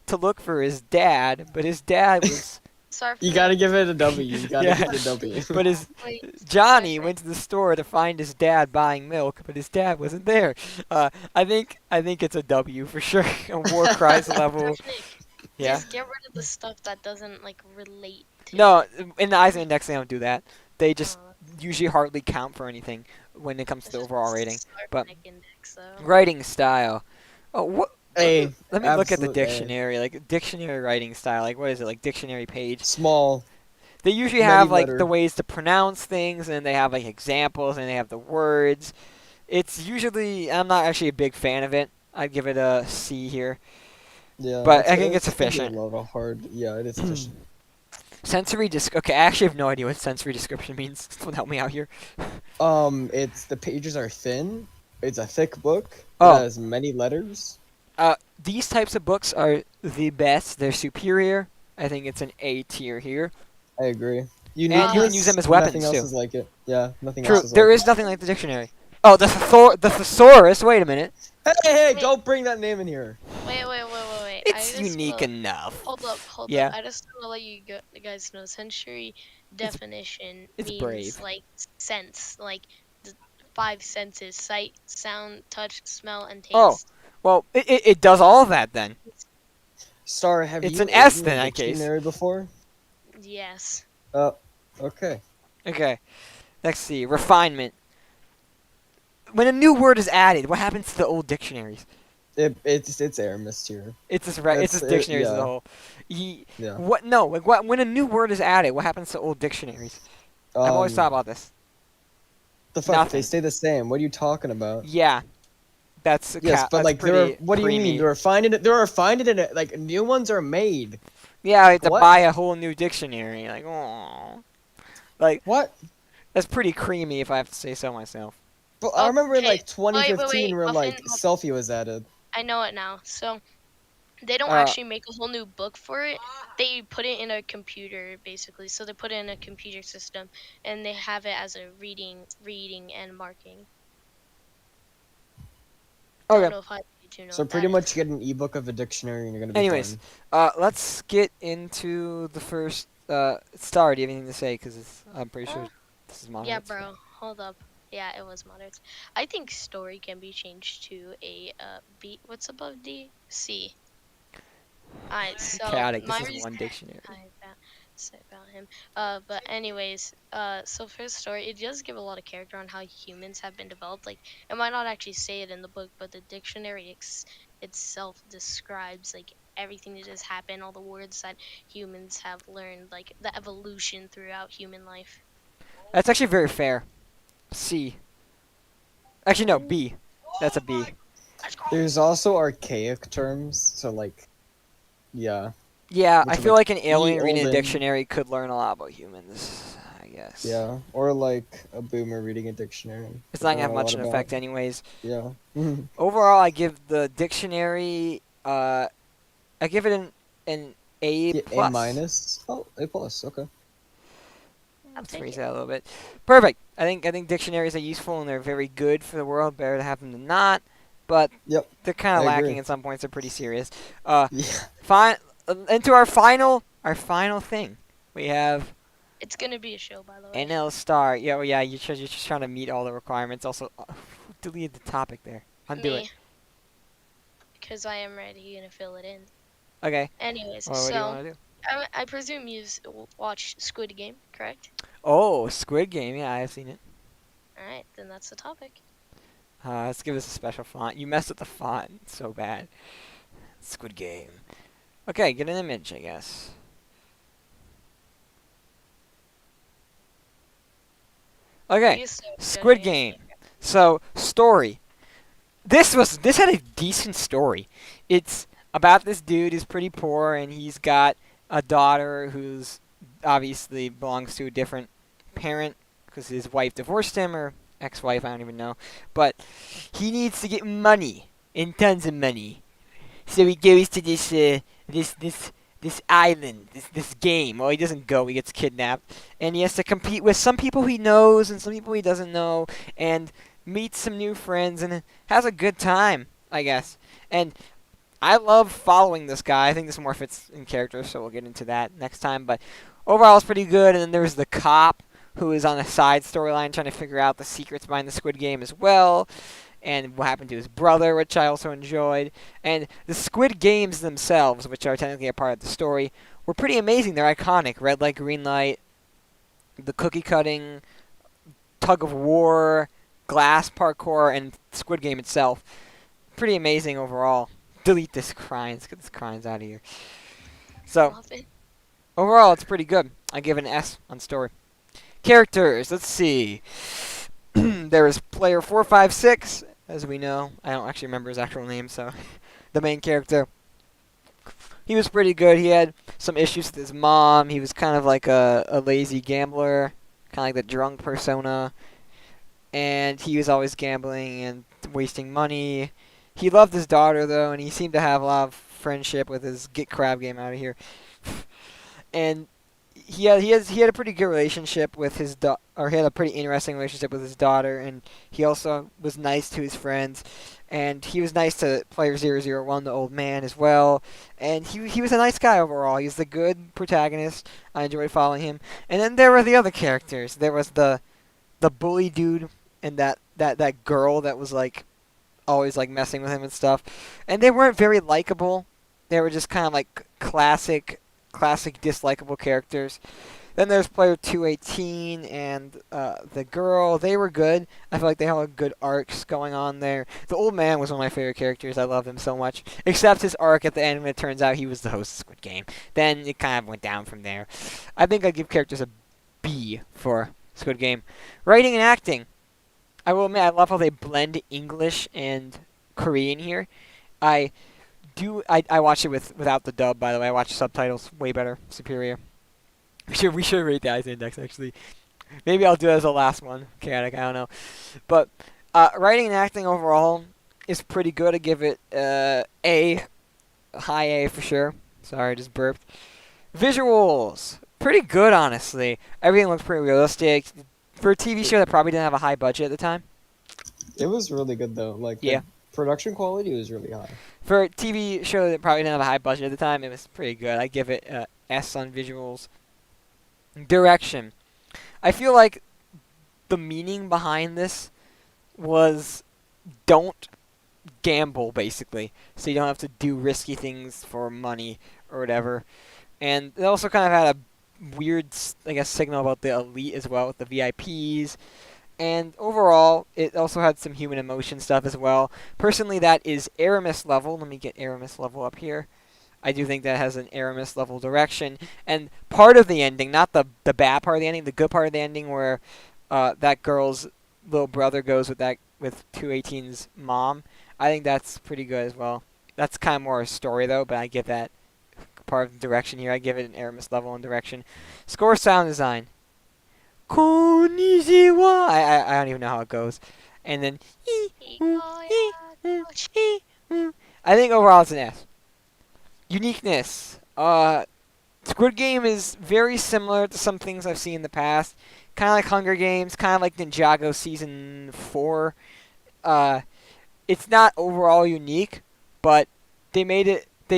to look for his dad, but his dad was... Sorry. You gotta give it a W. You gotta Yeah. give it a W. But his Johnny went to the store to find his dad buying milk, but his dad wasn't there. I think it's a W for sure. A war cries level. Yeah. Just get rid of the stuff that doesn't like relate to. No, in the eyes of index they don't do that. They just uh, usually hardly count for anything when it comes to it's the just overall rating. But Sarfnic index, though. writing style. Oh, what? A. Let me look at the absolute A. dictionary. Like dictionary writing style. Like what is it? Like dictionary page. Small. They usually Many have like letter. the ways to pronounce things, and they have like examples, and they have the words. It's usually I'm not actually a big fan of it. I'd give it a C here. Yeah. But I think it's gonna be efficient. A little hard. Yeah, it is efficient. Sensory Okay, I actually have no idea what sensory description means. Someone help me out here. It's the pages are thin. It's a thick book. Oh. It has many letters. These types of books are the best. They're superior. I think it's an A tier here. I agree. You And you can this, use them as Nothing weapons, else too. is like it. Yeah, nothing True, else is there like is nothing like the dictionary. Oh, the thesaurus. Wait a minute. it. Hey, Wait. don't bring that name in here. Wait. It's unique enough. Hold up. Yeah. I just want to let you guys know sensory definition it's means brave. like sense, like the 5 senses: sight, sound, touch, smell, and taste. Oh. Well, it does all of that then. Star, have It's you an S written then, a in that case. dictionary before? Yes. Okay. Okay. Let's see. Refinement. When a new word is added, what happens to the old dictionaries? It's Aramis here. It's just dictionaries as a yeah. whole. Yeah. What? No. Like what? When a new word is added, what happens to old dictionaries? I've always thought about this. The fuck? Nothing. They stay the same. What are you talking about? Yeah. That's Yes, but that's like pretty what do you creamy. mean? They're refined in it. Like new ones are made. Yeah, I have to What? buy a whole new dictionary. Like, oh, like What? that's pretty creamy, if I have to say so myself. But I remember in Okay. like 2015 where Muffin, like selfie was added. I know it now. So they don't Uh, actually make a whole new book for it. They put it in a computer basically. So they put it in a computer system and they have it as a reading and marking. I Okay. don't know if I need to know So what pretty that much you get an ebook of a dictionary and you're gonna be Anyways, fine. let's get into the first star. Do you have anything to say? Because I'm pretty sure this is is. moderate. Yeah, bro. Hold up. Yeah, it was moderate. I think story can be changed to a B. What's above D? C. Alright, so Chaotic. my This is reason- one dictionary. Alright, say about him. But anyways, so for the story, it does give a lot of character on how humans have been developed. Like, it might not actually say it in the book, but the dictionary itself describes like everything that has happened, all the words that humans have learned, like the evolution throughout human life. That's actually very fair. C. Actually, no, B. That's a B. There's also archaic terms, so like, yeah, Yeah, I which are feel like like an alien reading a olden, dictionary could learn a lot about humans, I guess. yeah, or like a boomer reading a dictionary. It's Could not gonna learn have a much lot an about, effect anyways. yeah. Overall, I give the dictionary, I give it an A Yeah, A plus. minus. Oh, A plus. Okay. I'll Let's take phrase it. that a little bit. Perfect. I think dictionaries are useful and they're very good for the world. Better to have them than not. But Yep, they're kind I of lacking agree. in some points. They're pretty serious. Uh, Yeah. fine. Into our final thing. We have It's gonna be a show, by the way. NL Star. Yeah, well, yeah. You're just trying to meet all the requirements. Also, who deleted the topic there? Undo it. Me, because I am ready to fill it in. Okay. Anyways, Well, what do you so want to do? I presume you've watched Squid Game, correct? Oh, Squid Game. Yeah, I've seen it. All right, then that's the topic. Let's give this a special font. You messed with the font so bad. Squid Game. Okay, get an image, I guess. Okay, You start Squid judging us. Game. So, story. This had a decent story. It's about this dude who's pretty poor and he's got a daughter who's obviously belongs to a different parent because his wife divorced him or ex-wife, I don't even know. But he needs to get money and tons of money. So he goes to this island, this game. Well, he doesn't go. He gets kidnapped, and he has to compete with some people he knows and some people he doesn't know, and meets some new friends and has a good time, I guess. And I love following this guy. I think this more fits in character, so we'll get into that next time. But overall, it's pretty good. And then there's the cop who is on a side storyline trying to figure out the secrets behind the Squid Game as well, and what happened to his brother, which I also enjoyed. And the Squid Games themselves, which are technically a part of the story, were pretty amazing. They're iconic. Red light, green light, the cookie cutting, tug of war, glass parkour, and Squid Game itself. Pretty amazing overall. Delete this crimes. Let's get this crimes out of here. So, Love it. overall, it's pretty good. I give it an S on story. Characters, let's see. There is player 456, as we know. I don't actually remember his actual name, so the main character. He was pretty good. He had some issues with his mom. He was kind of like a lazy gambler, kind of like the drunk persona. And he was always gambling and wasting money. He loved his daughter, though, and he seemed to have a lot of friendship with his get crab game out of here. And he had a pretty good relationship with his or he had a pretty interesting relationship with his daughter, and he also was nice to his friends, and he was nice to player 001, the old man, as well. And he was a nice guy overall. He's the good protagonist. I enjoyed following him. And then there were the other characters. There was the bully dude and that girl that was like always like messing with him and stuff. And they weren't very likable. They were just kind of like classic dislikable characters. Then there's player 218 and the girl. They were good. I feel like they had good arcs going on there. The old man was one of my favorite characters. I loved him so much. Except his arc at the end when it turns out he was the host of Squid Game. Then it kind of went down from there. I think I'd give characters a B for Squid Game. Writing and acting. I will admit I love how they blend English and Korean here. I watched it without the dub, by the way. I watched subtitles, way better, superior. We should rate the ICE index actually. Maybe I'll do it as the last one. Chaotic, I don't know. But writing and acting overall is pretty good. I give it A, high A for sure. Sorry, I just burped. Visuals, pretty good honestly. Everything looks pretty realistic. For a TV show that probably didn't have a high budget at the time. It was really good though. Like Yeah. the production quality was really high. For a TV show that probably didn't have a high budget at the time, it was pretty good. I give it S on visuals. Direction. I feel like the meaning behind this was don't gamble, basically. So you don't have to do risky things for money or whatever. And it also kind of had a weird, I guess, signal about the elite as well with the VIPs. And overall, it also had some human emotion stuff as well. Personally, that is Aramis level. Let me get Aramis level up here. I do think that has an Aramis level direction. And part of the ending, not the bad part of the ending, the good part of the ending where that girl's little brother goes with 218's mom, I think that's pretty good as well. That's kind of more a story though, but I give that part of the direction here. I give it an Aramis level and direction. Score sound design. Konnichiwa. I don't even know how it goes. And then I think overall it's an S. Uniqueness. Squid Game is very similar to some things I've seen in the past. Kind of like Hunger Games, kind of like Ninjago Season 4. It's not overall unique, but they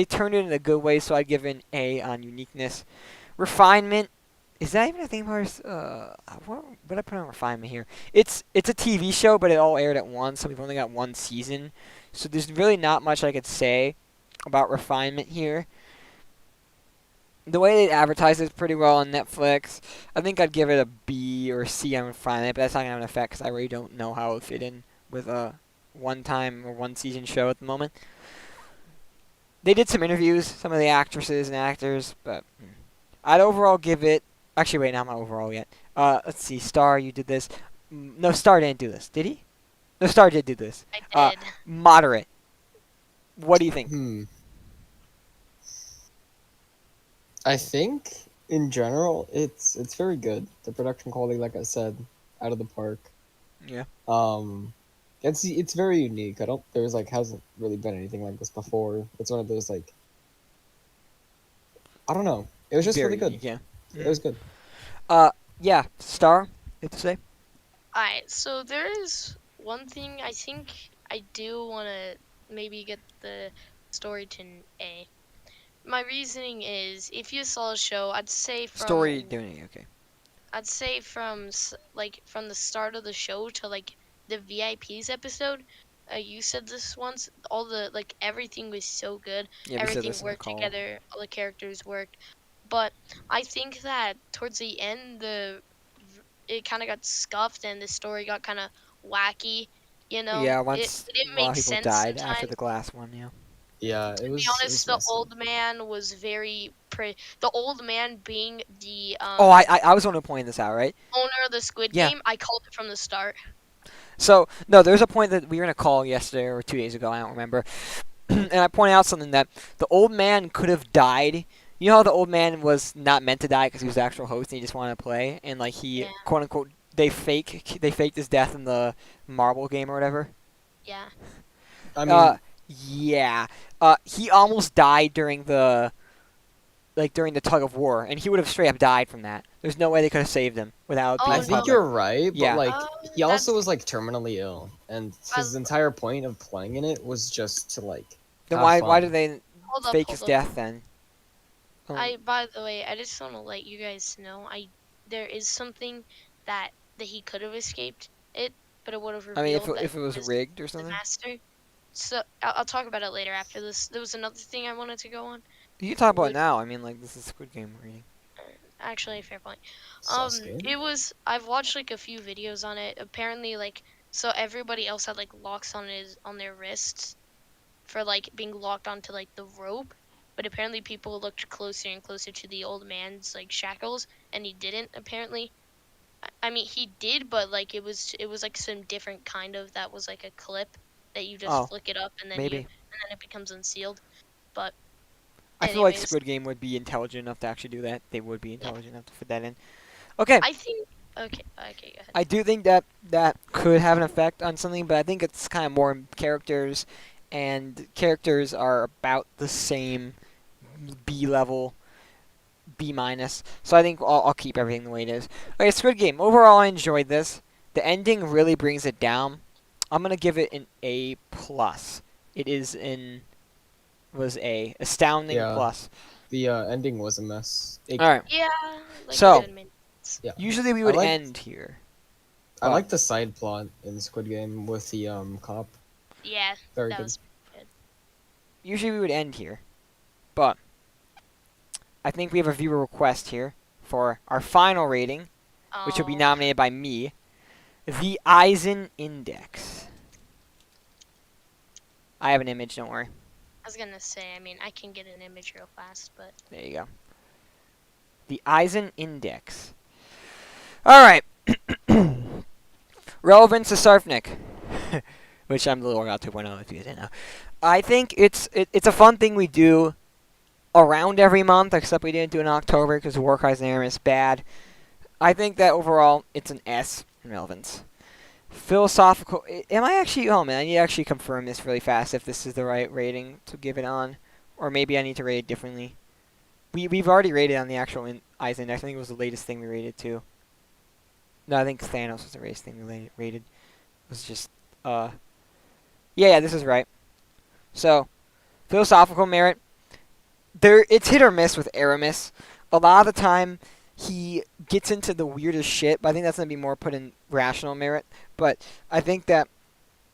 turned it in a good way, so I'd give it an A on uniqueness. Refinement. Is that even a thing? What did I put on refinement here? It's a TV show, but it all aired at once, so we've only got one season. So there's really not much I could say about refinement here. The way they advertise it pretty well on Netflix. I think I'd give it a B or C on refinement, but that's not going to have an effect because I really don't know how it would fit in with a one-time or one-season show at the moment. They did some interviews, some of the actresses and actors, but I'd overall give it... Actually, wait, not my overall yet. Let's see. Star, you did this. No, Star didn't do this. Did he? No, Star did do this. I did. Moderate. What do you think? I think in general it's very good. The production quality, like I said, out of the park. Yeah. It's very unique. There's hasn't really been anything like this before. It's one of those I don't know. It was just Very really good. unique, yeah. It was good. Yeah. Star, you have to say? Alright, so there is one thing I think I do want to maybe get the story to an A. My reasoning is, if you saw a show, I'd say from Story doing it, okay. I'd say from from the start of the show to the VIPs episode. You said this once. All the everything was so good. Yeah, we said Everything this in the worked call. together. All the characters worked. But I think that towards the end, it kind of got scuffed and the story got kind of wacky. You know, Yeah, it once didn't a lot make of people sense died sometimes. after the glass one, yeah. Yeah, To be honest, the old man was very the old man being the I was the one who pointed this out, right? owner of the Squid Yeah. Game. I called it from the start. So, no, there's a point that we were in a call yesterday or 2 days ago, I don't remember. And I pointed out something that the old man could have died. You know how the old man was not meant to die because he was the actual host and he just wanted to play? And, he, Yeah. quote unquote, they faked his death in the marble game or whatever. Yeah. I mean, Yeah. He almost died during the tug of war, and he would have straight up died from that. There's no way they could have saved him without Oh, being I no. think public. you're right, Yeah. but he also That's- was terminally ill, and his entire point of playing in it was just to Then have why fun. did they Hold up, fake his hold up. death then? By the way, I just want to let you guys know, there is something that he could have escaped it, but it would have revealed I mean, if that it was he was rigged or the something, master. So I'll talk about it later after this. There was another thing I wanted to go on. you can talk about it Would- now. I mean, this is Squid Game reading. Actually, fair point. Sasuke? It was. I've watched a few videos on it. Apparently, so everybody else had locks on their wrists for being locked onto the rope, but apparently people looked closer and closer to the old man's shackles, and he didn't apparently. I mean, he did, but it was some different kind of that was a clip that you just flick it up and then maybe. and then it becomes unsealed. But I feel like anyways, Squid Game would be intelligent enough to actually do that. They would be intelligent enough to fit that in. Okay. I think okay, go ahead. I do think that could have an effect on something, but I think it's kind of more characters, and characters are about the same B level, B minus. So I think I'll keep everything the way it is. Okay, Squid Game. Overall, I enjoyed this. The ending really brings it down. I'm gonna give it an A plus. It was a astounding Yeah. plus. The ending was a mess. All right. Yeah. So- I said, Yeah. Usually we would liked- end here. I like the side plot in Squid Game with the cop. yeah, Very that good. was Usually we would end here, but I think we have a viewer request here for our final rating, which will be Oh, nominated by me, the Eisen Index. I have an image, don't worry. I was gonna say, I mean, I can get an image real fast, but There you go. The Eisen Index. Alright. Relevance to Sarfnic. Which I'm the Little Workout 2.0 if you didn't know. I think it's a fun thing we do around every month, except we didn't do it in October because War Cries and Aramis bad. I think that overall it's an S in relevance. Philosophical. Am I actually? Oh man, I need to actually confirm this really fast if this is the right rating to give it on, or maybe I need to rate it differently. We've already rated on the actual Eisen Index. I think it was the latest thing we rated too. No, I think Thanos was the latest thing we rated. It was just yeah, this is right. So philosophical merit. It's hit or miss with Aramis. A lot of the time, he gets into the weirdest shit, but I think that's going to be more put in rational merit. But I think that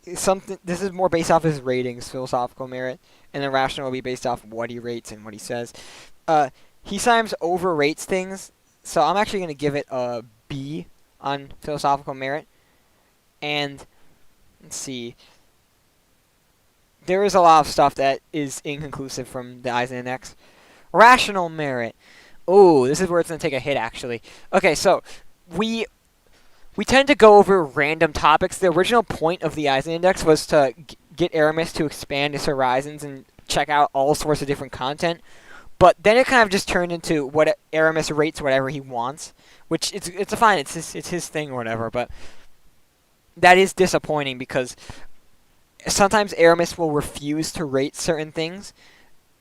this is more based off his ratings, philosophical merit, and then rational will be based off what he rates and what he says. He sometimes overrates things, so I'm actually going to give it a B on philosophical merit. And let's see. There is a lot of stuff that is inconclusive from the Eisen Index. Rational merit. Oh, this is where it's going to take a hit, actually. Okay, so we tend to go over random topics. The original point of the Eisen Index was to get Aramis to expand his horizons and check out all sorts of different content. But then it kind of just turned into what Aramis rates whatever he wants, which it's fine. It's his thing or whatever. But that is disappointing because sometimes Aramis will refuse to rate certain things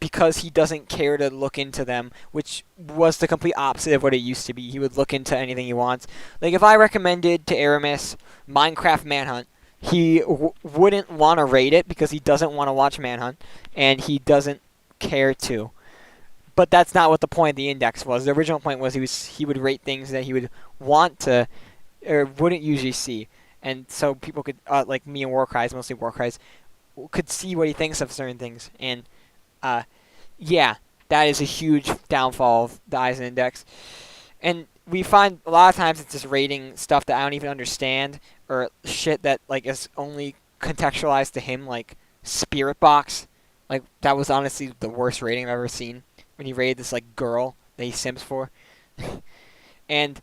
because he doesn't care to look into them, which was the complete opposite of what it used to be. He would look into anything he wants. Like, if I recommended to Aramis Minecraft Manhunt, he wouldn't want to rate it because he doesn't want to watch Manhunt, and he doesn't care to. But that's not what the point of the index was. The original point was he would rate things that he would want to, or wouldn't usually see. And so people could, like me and Warcries, mostly Warcries, could see what he thinks of certain things. And, yeah, that is a huge downfall of the Eisen Index. And we find a lot of times it's just rating stuff that I don't even understand, or shit that, like, is only contextualized to him, like Spirit Box. Like, that was honestly the worst rating I've ever seen, when he rated this, like, girl that he simps for. And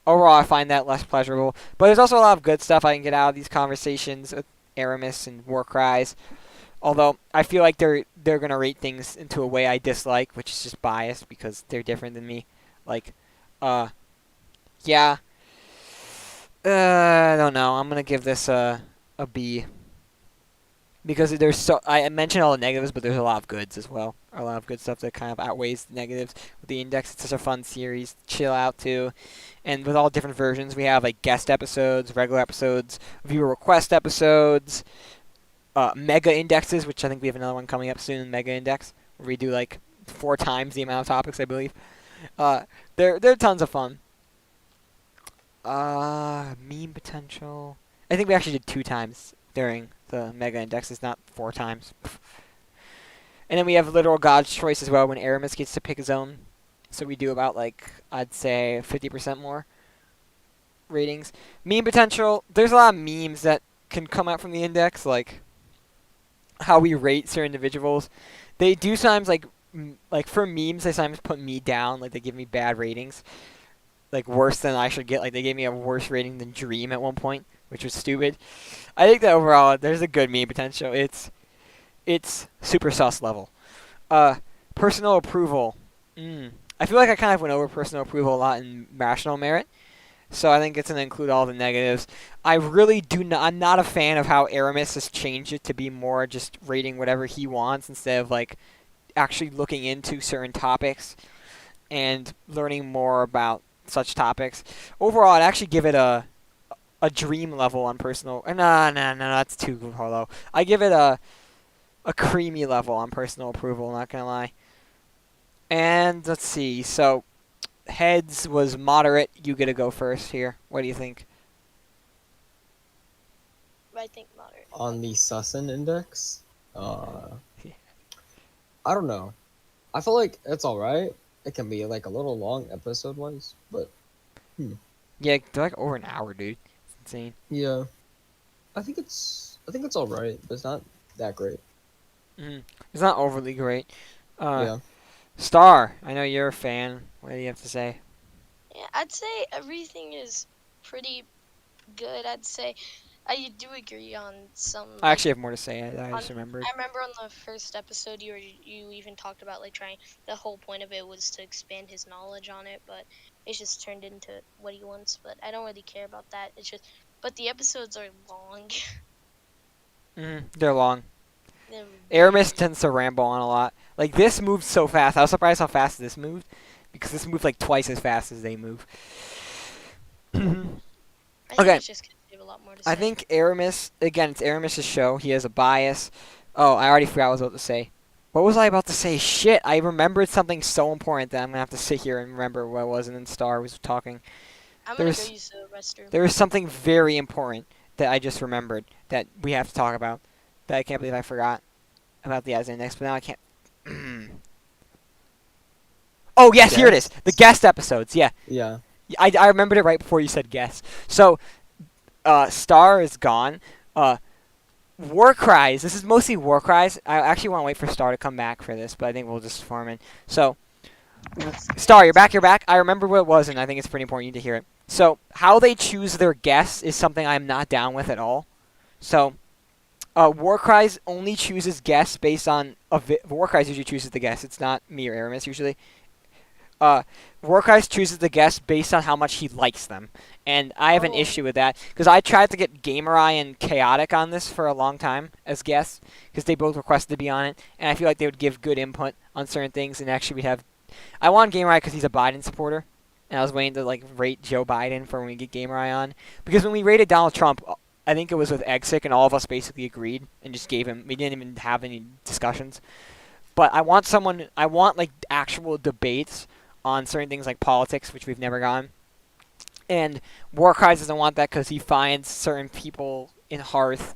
overall, I find that less pleasurable. But there's also a lot of good stuff I can get out of these conversations with Aramis and Warcries. Although I feel like they're gonna rate things into a way I dislike, which is just biased because they're different than me. Like, yeah. I don't know. I'm gonna give this a B. Because I mentioned all the negatives, but there's a lot of goods as well. A lot of good stuff that kind of outweighs the negatives. With the index, it's such a fun series to chill out to. And with all different versions, we have like guest episodes, regular episodes, viewer request episodes, mega indexes, which I think we have another one coming up soon, mega index, where we do like 4 times the amount of topics, I believe. They're tons of fun. Meme potential. I think we actually did 2 times during the mega indexes, not 4 times. And then we have literal God's choice as well, when Aramis gets to pick his own. So we do about, like, I'd say 50% more ratings. Meme potential. There's a lot of memes that can come out from the index, like how we rate certain individuals. They do sometimes, like for memes, they sometimes put me down. Like, they give me bad ratings, like worse than I should get. Like, they gave me a worse rating than Dream at one point, which was stupid. I think that overall, there's a good meme potential. It's super sus level. Personal approval. I feel like I kind of went over personal approval a lot in rational merit, so I think it's going to include all the negatives. I really do not. I'm not a fan of how Aramis has changed it to be more just rating whatever he wants instead of like actually looking into certain topics and learning more about such topics. Overall, I'd actually give it a dream level on personal. No, that's too low. I give it a creamy level on personal approval, not gonna lie. And let's see, so heads was moderate. You get to go first here. What do you think? I think moderate. On the Sussen index, Yeah. I don't know. I feel like it's alright. It can be like a little long episode wise, but Yeah, they're like over an hour, dude. It's insane. yeah, I think it's all right, but it's not that great. Mm. It's not overly great. Uh, Yeah. Star, I know you're a fan. What do you have to say? Yeah, I'd say everything is pretty good. I'd say I do agree on some I like actually have more to say. I on just remembered. I remember on the first episode you even talked about like trying the whole point of it was to expand his knowledge on it, but it's just turned into what he wants. But I don't really care about that. It's just but the episodes are long. They're long. They're Aramis very tends to ramble on a lot. Like this moved so fast. I was surprised how fast this moved, because this moved like twice as fast as they move. I think Okay. it's just 'cause they have a lot more to say. I think Aramis, again, it's Aramis's show. He has a bias. Oh, I already forgot what I was about to say. What was I about to say? Shit, I remembered something so important that I'm gonna have to sit here and remember what it was, and then Star was talking. I'm gonna go There's use the restroom. there was something very important that I just remembered that we have to talk about. That I can't believe I forgot about the as index, but now I can't. Oh yes, here it is. The guest episodes. Yeah, Yeah. I remembered it right before you said guest. So, Star is gone. War cries. This is mostly war cries. I actually want to wait for Star to come back for this, but I think we'll just farm in. So, Star, you're back. You're back. I remember what it was, and I think it's pretty important you to hear it. So, how they choose their guests is something I'm not down with at all. So, War Cries only chooses guests based on War Cries usually chooses the guests. It's not me or Aramis usually. Warcries chooses the guests based on how much he likes them, and I have an Oh. issue with that because I tried to get Gamerai and Chaotic on this for a long time as guests because they both requested to be on it, and I feel like they would give good input on certain things, and actually we'd have. I want Gamerai because he's a Biden supporter, and I was waiting to like rate Joe Biden for when we get Gamerai on, because when we rated Donald Trump, I think it was with Egsic, and all of us basically agreed and just gave him. We didn't even have any discussions. But I want someone. I want like actual debates on certain things like politics, which we've never gotten. And Warcries doesn't want that because he finds certain people in Hearth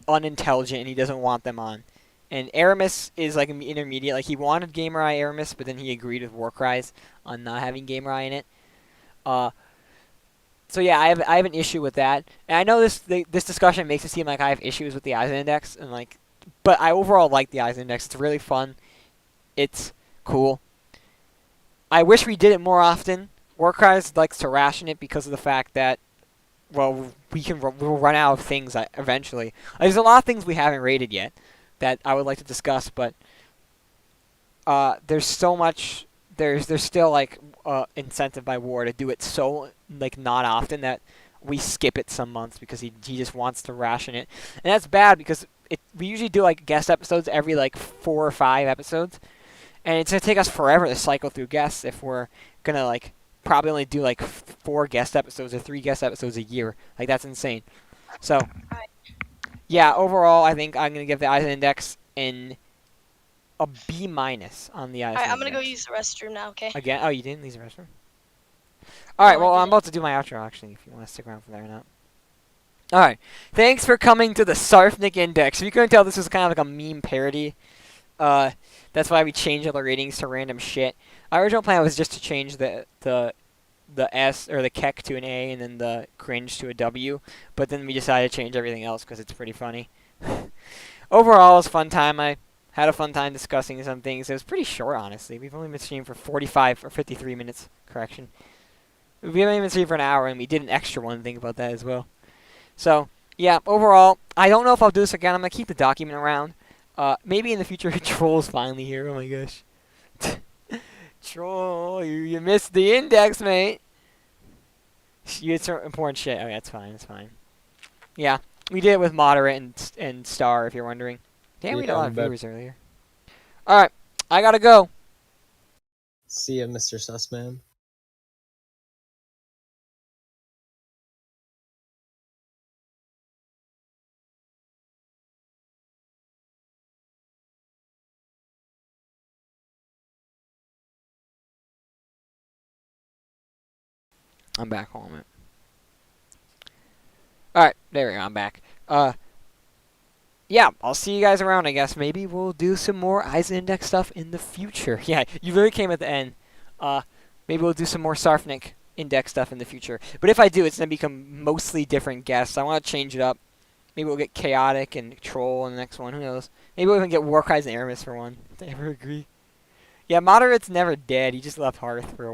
unintelligent and he doesn't want them on. And Aramis is like an intermediate. Like he wanted Gamerai Aramis, but then he agreed with Warcries on not having Gamerai in it. So yeah, I have an issue with that. And I know this discussion makes it seem like I have issues with the Eisen Index, and like, but I overall like the Eisen Index. It's really fun. It's cool. I wish we did it more often. Warcries likes to ration it because of the fact that, well, we'll run out of things eventually. There's a lot of things we haven't rated yet that I would like to discuss, but there's so much. There's still like incentive by War to do it so like not often that we skip it some months because he just wants to ration it, and that's bad because we usually do like guest episodes every like 4 or 5 episodes. And it's going to take us forever to cycle through guests if we're going to, like, probably only do, like, 4 guest episodes or 3 guest episodes a year. Like, that's insane. So, yeah, overall, I think I'm going to give the Eisen Index a B- on the Eisen Alright, I'm gonna go Index. use the restroom now, okay? Again? Oh, you didn't use the restroom? Alright, No, I well, I'm didn't. about to do my outro, actually, if you want to stick around for that or not. Alright, thanks for coming to the Sarfnic Index. If you couldn't tell, this was kind of like a meme parody. That's why we changed all the ratings to random shit. Our original plan was just to change the S or the Keck to an A and then the cringe to a W, but then we decided to change everything else because it's pretty funny. Overall, it was a fun time. I had a fun time discussing some things. It was pretty short, honestly. We've only been streaming for 45 or 53 minutes. Correction. We haven't even streamed for an hour, and we did an extra one. Think about that as well. So, yeah, overall, I don't know if I'll do this again. I'm going to keep the document around. Maybe in the future, Troll's finally here. Oh my gosh. Troll, you missed the index, mate. You had some important shit. Okay, that's fine. That's fine. Yeah, we did it with moderate and star, if you're wondering. Damn, we had a lot of viewers earlier. All right, I gotta go. See ya, Mr. Sussman. I'm back. Hold on a minute. All right, there we go. I'm back. yeah, I'll see you guys around, I guess. Maybe we'll do some more Eyes Index stuff in the future. Yeah, you really came at the end. Uh, maybe we'll do some more Sarfnic Index stuff in the future. But if I do, it's going to become mostly different guests. I want to change it up. Maybe we'll get Chaotic and Troll in the next one. Who knows? Maybe we'll even get Warcries and Aramis for one. If they ever agree. Yeah, Moderate's never dead. He just left Hearth for a while.